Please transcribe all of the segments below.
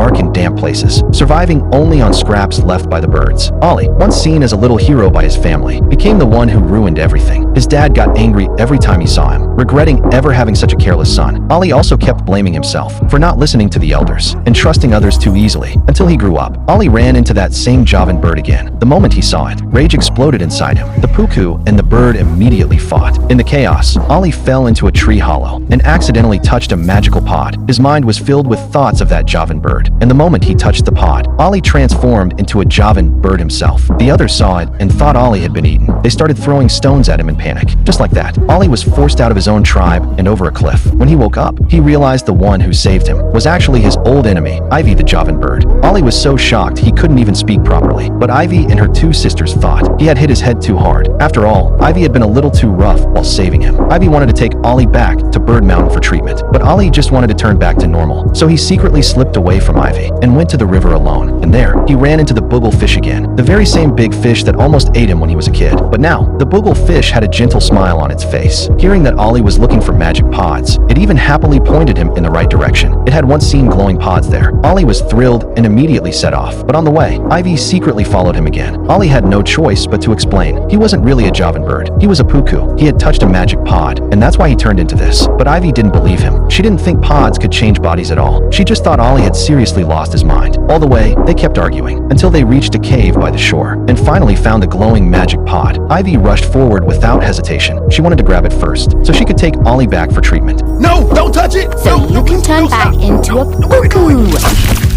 dark and damp places, surviving only on scraps left by the birds. Ollie, once seen as a little hero by his family, became the one who ruined everything. His dad got angry every time he saw him, regretting ever having such a careless son. Ollie also kept blaming himself for not listening to the elders and trusting others too easily. Until he grew up, Ollie ran into that same Javan bird again. The moment he saw it, rage exploded inside him. The puku and the bird immediately fought. In the chaos, Ollie fell into a tree hollow and accidentally touched a magical pod. His mind was filled with thoughts of that Javan bird, and the moment he touched the pod, Ollie transformed into a Javan bird himself. The others saw it and thought Ollie had been eaten. They started throwing stones at him in panic. Just like that, Ollie was forced out of his own tribe and over a cliff. When he woke up, he realized the one who saved him was actually his old enemy, Ivy the Javan bird. Ollie was so shocked he couldn't even speak properly, but Ivy and her two sisters thought he had hit his head too hard. After all, Ivy had been a little too rough while saving him. Ivy wanted to take Ollie back to Bird Mountain for treatment, but Ollie just wanted to turn back to normal. So he secretly slipped away from Ivy and went to the river alone. And there, he ran into the boogle fish again, the very same big fish that almost ate him when he was a kid. But now, the boogle fish had a gentle smile on its face. Hearing that Ollie was looking for magic pods, it even happily pointed him in the right direction. It had once seen glowing pods there. Ollie was thrilled and immediately set off. But on the way, Ivy secretly followed him again. Ollie had no choice but to explain. He wasn't really a Javan bird. He was a puku. He had touched a magic pod, and that's why he turned into this. But Ivy didn't believe him. She didn't think pods could change bodies at all. She just thought Ollie had seriously lost his mind. All the way, they kept arguing, until they reached a cave by the shore, and finally found the glowing magic pod. Ivy rushed forward without hesitation. She wanted to grab it first, so she could take Ollie back for treatment. No, don't touch it! So No, you can turn back stop. into a puku,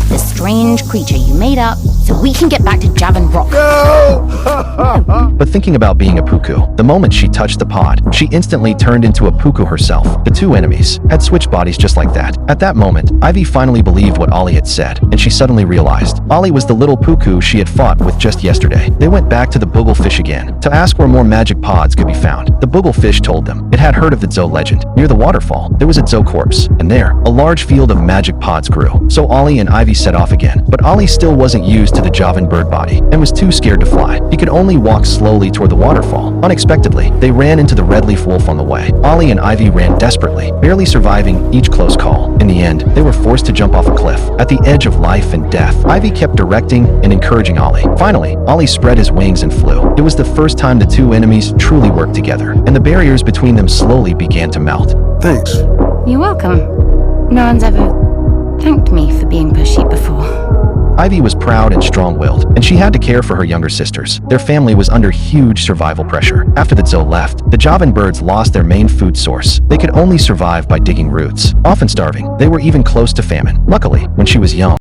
the strange creature you made up, so we can get back to Javan Rock. No! But thinking about being a puku, the moment she touched the pod, she instantly turned into a puku herself. The two enemies had switched bodies just like that. At that moment, Ivy finally believed what Ollie had said, and she suddenly realized Ollie was the little puku she had fought with just yesterday. They went back to the boogle fish again to ask where more magic pods could be found. The boogle fish told them it had heard of the Zo legend. Near the waterfall, there was a Zo corpse, and there, a large field of magic pods grew. So Ollie and Ivy set off again, but Ollie still wasn't used to the Javan bird body and was too scared to fly. He could only walk slowly toward the waterfall. Unexpectedly, they ran into the red-leaf wolf on the way. Ollie and Ivy ran desperately, barely surviving each close call. In the end, they were forced to jump off a cliff at the edge of life and death. Ivy kept directing and encouraging Ollie. Finally, Ollie spread his wings and flew. It was the first time the two enemies truly worked together, and the barriers between them slowly began to melt. Thanks. You're welcome. No one's ever thanked me for being pushy before. Ivy was proud and strong-willed, and she had to care for her younger sisters. Their family was under huge survival pressure. After the Zo left, the Javan birds lost their main food source. They could only survive by digging roots, often starving. They were even close to famine. Luckily, when she was young,